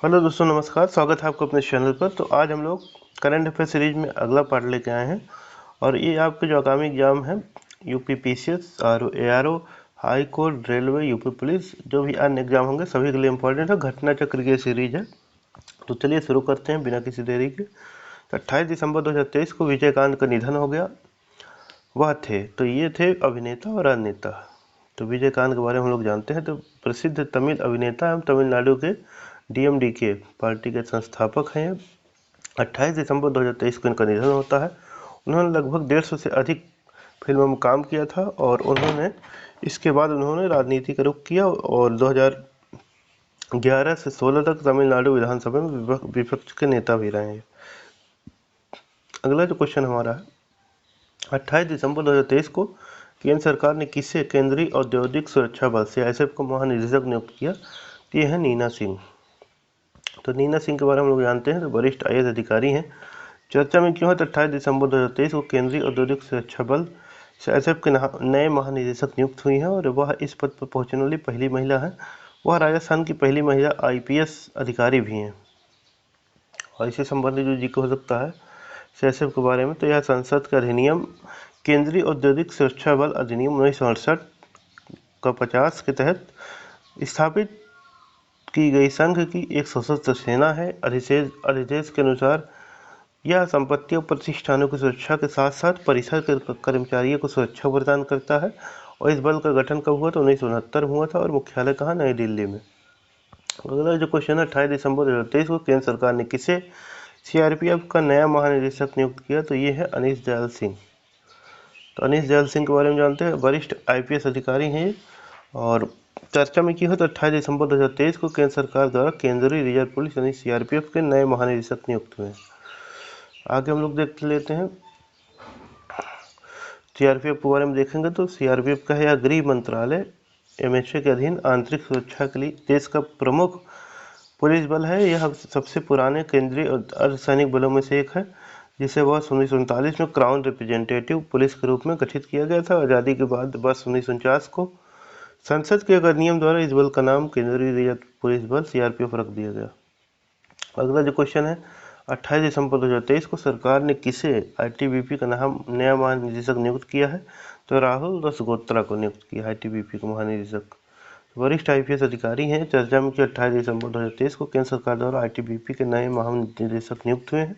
Hello दोस्तों, नमस्कार। स्वागत है आपको अपने चैनल पर। तो आज हम लोग करंट अफेयर सीरीज में अगला पार्ट लेके आए हैं और ये आपके जो आगामी एग्जाम है UP PCS, RO, ARO, high court, railway, UP police, जो भी अन्य एग्जाम होंगे सभी के लिए इम्पोर्टेंट है। घटना चक्र की सीरीज है। तो चलिए शुरू करते हैं बिना किसी देरी के। तो 28 दिसंबर 2023 को विजयकांत का निधन हो गया। वह थे, तो ये थे अभिनेता और राजनेता। तो विजयकांत के बारे में हम लोग जानते हैं। तो प्रसिद्ध तमिल अभिनेता एवं तमिलनाडु के डीएमडीके पार्टी के संस्थापक हैं। 28 दिसंबर 2023 को इनका निधन होता है। उन्होंने लगभग 150 से अधिक फिल्मों में काम किया था और उन्होंने इसके बाद उन्होंने राजनीति का रुख किया और 2011 से 16 तक तमिलनाडु विधानसभा में विपक्ष के नेता भी रहे हैं। अगला जो क्वेश्चन हमारा है, 28 दिसंबर 2023 को केंद्र सरकार ने किसे केंद्रीय औद्योगिक सुरक्षा बल सीआईएसएफ का महानिदेशक नियुक्त किया? तो ये है नीना सिंह। तो नीना सिंह के बारे में हम लोग जानते हैं। तो वरिष्ठ आईएएस अधिकारी हैं। चर्चा में क्यों है? तो 28 दिसंबर 2023 को केंद्रीय औद्योगिक सुरक्षा बल सीआईएसएफ के नए महानिदेशक नियुक्त हुई हैं और वह इस पद पर पहुंचने वाली पहली महिला है। वह राजस्थान की पहली महिला आईपीएस अधिकारी भी हैं। और इससे संबंधित जो जिक्र हो सकता है सीआईएसएफ के बारे में, तो यह संसद का अधिनियम केंद्रीय औद्योगिक सुरक्षा बल अधिनियम 1968 का 50 के तहत स्थापित की गई संघ की एक सशस्त्र सेना है। अधिदेश के अनुसार यह संपत्ति और प्रतिष्ठानों की सुरक्षा के साथ साथ परिसर के कर्मचारियों को सुरक्षा प्रदान करता है। और इस बल का गठन कब हुआ? तो 1969 हुआ था और मुख्यालय कहाँ? नई दिल्ली में। अगला जो क्वेश्चन है, 28 दिसंबर 2023 को केंद्र सरकार ने किसे सीआरपीएफ का नया महानिदेशक नियुक्त किया? तो ये है अनीश दयाल सिंह। तो अनीश दयाल सिंह के बारे में जानते हैं। वरिष्ठ आईपीएस अधिकारी हैं और चर्चा में की हो तो 28 दिसंबर 2023 को केंद्र सरकार द्वारा केंद्रीय रिजर्व पुलिस यानी सीआरपीएफ के नए महानिदेशक नियुक्त हुए हैं। आगे हम लोग देख लेते हैं सीआरपीएफ के बारे में। देखेंगे तो सीआरपीएफ का है यह गृह मंत्रालय एमएचए के अधीन आंतरिक सुरक्षा के लिए देश का प्रमुख पुलिस बल है। यह सबसे पुराने केंद्रीय अर्धसैनिक बलों में से एक है, जिसे वर्ष 1939 में क्राउन रिप्रेजेंटेटिव पुलिस के रूप में गठित किया गया था। आज़ादी के बाद वर्ष 1949 को संसद के एक अधिनियम द्वारा इस बल का नाम केंद्रीय रिजर्व पुलिस बल सीआरपीएफ रख दिया गया। अगला जो क्वेश्चन है, 28 दिसंबर 2023 को सरकार ने किसे आईटीबीपी का नाम नया महानिदेशक नियुक्त किया है? तो राहुल रसगोत्रा को नियुक्त किया आईटीबीपी का महानिदेशक। वरिष्ठ आईपीएस अधिकारी हैं। चर्चा में कि 28 दिसंबर 2023 को केंद्र सरकार द्वारा आईटीबीपी के नए महानिदेशक नियुक्त हुए हैं।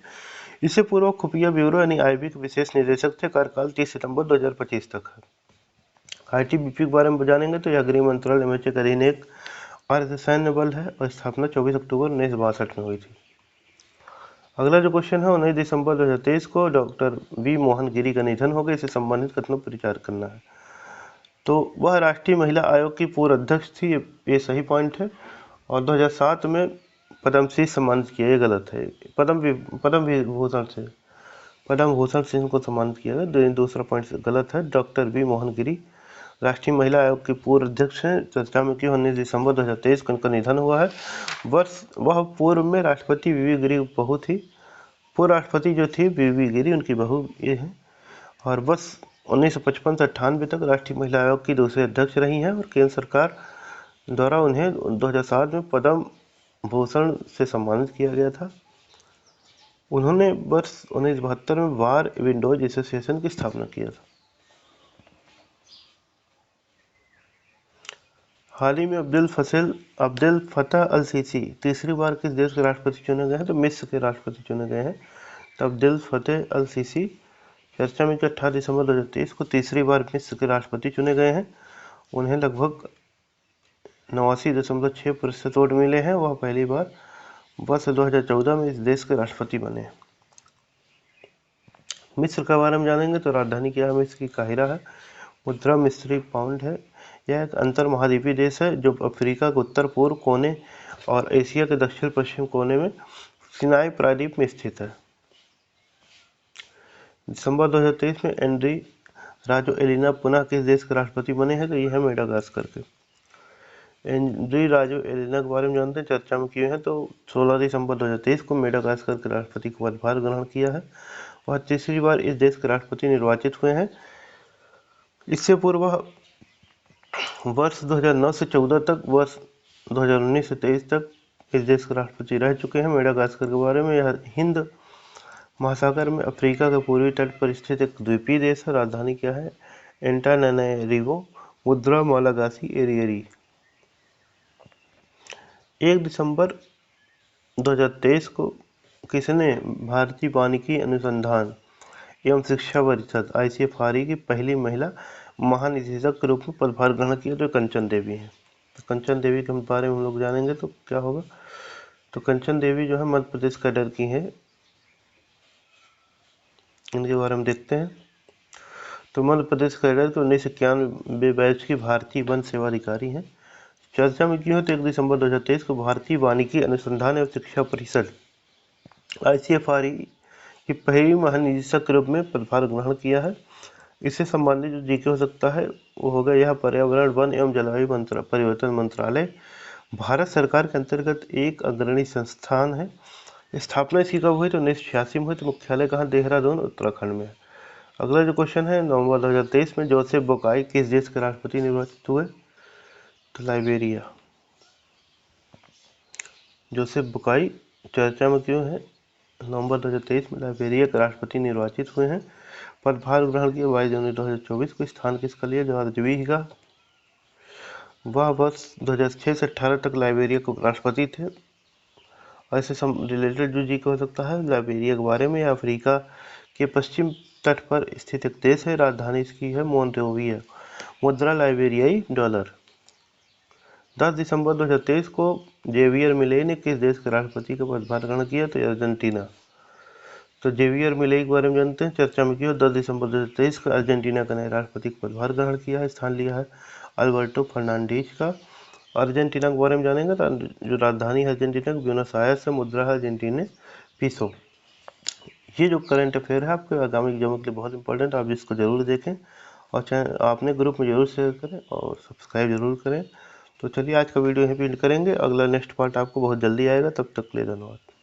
इससे पूर्व खुफिया ब्यूरो यानी आईबी के विशेष निदेशक थे। कार्यकाल 30 सितंबर 2025 तक है। आईटीबीपी के बारे में जानेंगे तो यह गृह मंत्रालय एमएचए के अधीन एक अर्धसैन्य बल है और स्थापना 24 अक्टूबर 1962 में हुई थी। अगला जो क्वेश्चन है, 19 दिसंबर 2023 को डॉक्टर वी मोहन गिरी का निधन हो गया। इससे संबंधित कथनों पर विचार करना है। तो वह राष्ट्रीय महिला आयोग की पूर्व अध्यक्ष थी, ये सही पॉइंट है। और 2007 में पद्मश्री सम्मानित किया, ये गलत है। पद्म भूषण से इनको सम्मानित किया गया। दूसरा पॉइंट गलत है। डॉक्टर वी मोहन गिरी राष्ट्रीय महिला आयोग के पूर्व अध्यक्ष हैं। चर्चा में की 19 दिसंबर 2023 को उनका निधन हुआ है। वह पूर्व में राष्ट्रपति बीबी गिरी बहू थी। पूर्व राष्ट्रपति जो थी बीबी गिरी, उनकी बहू ये है। और बस 1955 से 98 तक राष्ट्रीय महिला आयोग की दूसरी अध्यक्ष रही हैं और केंद्र सरकार द्वारा उन्हें 2007 में पद्म भूषण से सम्मानित किया गया था। उन्होंने वर्ष 1972 में बार विंडोज एसोसिएशन की स्थापना किया था। हाल ही में अब्दुल फतह अल सीसी तीसरी बार किस देश के राष्ट्रपति चुने गए हैं? तो मिस्र के राष्ट्रपति चुने गए हैं। तो अब्दुल फतह अल सीसी चर्चा में 18 दिसंबर 2023 को तीसरी बार मिस्र के राष्ट्रपति चुने गए हैं। उन्हें लगभग 89.6% वोट मिले हैं। वह पहली बार वर्ष 2014 में इस देश के राष्ट्रपति बने। मिस्र के बारे में जानेंगे तो राजधानी क्या है मिस्र की? काहिरा है। मुद्रा मिस्री पाउंड है। यह एक अंतर महाद्वीपीय देश है जो अफ्रीका के उत्तर पूर्व कोने और एशिया के दक्षिण पश्चिम कोने में सिनाई प्रायद्वीप में स्थित है। दिसंबर 2023 में एंड्री राजो एलिना पुनः किस देश के राष्ट्रपति बने हैं? तो यह है मेडागास्कर के। एंड्री राजो एलिना के बारे में जानते हैं। चर्चा में किए हैं तो 16 दिसंबर 2023 को मेडागास्कर के राष्ट्रपति का पदभार ग्रहण किया है। वह तीसरी बार इस देश के राष्ट्रपति निर्वाचित हुए हैं। इससे पूर्व वर्ष 2009 से 14 तक, वर्ष 2019 से 23 तक इस देश के राष्ट्रपति रह चुके हैं। मेडागास्कर के बारे में, यह हिंद महासागर में अफ्रीका के पूर्वी तट पर स्थित एक द्वीपीय देश है। राजधानी क्या है? एंटानैरिवो। मुद्रा मालागासी एरियरी। 1 दिसंबर 2023 को किसने भारतीय वानिकी अनुसंधान एवं शिक्षा परिषद ICFRE की पहली महिला महानिदेशक के रूप में पदभार ग्रहण किया? तो कंचन देवी है। तो कंचन देवी के बारे में हम लोग जानेंगे तो क्या होगा। तो कंचन देवी जो है मध्य प्रदेश कैडर की हैं। इनके बारे में देखते हैं। तो मध्य प्रदेश कैडर के 1991 बैच की भारतीय वन सेवा अधिकारी हैं। चर्चा में क्यों है? तो 1 दिसंबर 2023 को भारतीय वानिकी अनुसंधान एवं शिक्षा परिषद ICFRE की पहली महानिदेशक के रूप में पदभार ग्रहण किया है। इससे संबंधित जो जीके हो सकता है वो होगा यह पर्यावरण, वन एवं जलवायु परिवर्तन मंत्रालय भारत सरकार के अंतर्गत एक अग्रणी संस्थान है। स्थापना इसकी कब हुई? तो 1986 में हुई। तो मुख्यालय कहाँ? देहरादून, उत्तराखंड में। अगला जो क्वेश्चन है, नवंबर 2023 में जोसेफ बोकाई किस देश के राष्ट्रपति निर्वाचित हुए? तो लाइबेरिया। जोसेफ बोकाई चर्चा में क्यों है? नवंबर 2023 में लाइबेरिया के राष्ट्रपति निर्वाचित हुए हैं। पदभार ग्रहण किया 22 जनवरी 2024 को। स्थान किसका लिया? जवाहर द्वीप का। वह वर्ष 2006 से 18 तक लाइबेरिया के राष्ट्रपति थे। ऐसे रिलेटेड जो जी हो सकता है लाइबेरिया के बारे में, अफ्रीका के पश्चिम तट पर स्थित एक देश है। राजधानी इसकी है मोनरोविया। मुद्रा लाइबेरियाई डॉलर। 10 दिसंबर 2023 को जेवियर मिले ने किस देश के राष्ट्रपति का पदभार ग्रहण किया? तो अर्जेंटीना। तो जेवियर मिले के बारे में जानते हैं। चर्चा में क्यों? 10 दिसंबर 2023 को अर्जेंटीना का नए राष्ट्रपति का पदभार ग्रहण किया है। स्थान लिया है अल्बर्टो फर्नांडीज का। अर्जेंटीना के बारे में जानेंगे तो जो राजधानी है अर्जेंटीना की ब्यूनस आयर्स है। मुद्रा है अर्जेंटीने पीसो। ये जो करंट अफेयर है आपके आगामी एग्जाम के लिए बहुत इंपॉर्टेंट, आप इसको जरूर देखें और चाहे आपने ग्रुप में जरूर शेयर करें और सब्सक्राइब जरूर करें। तो चलिए आज का वीडियो यहीं पे एंड करेंगे। अगला नेक्स्ट पार्ट आपको बहुत जल्दी आएगा। तब तक के लिए धन्यवाद।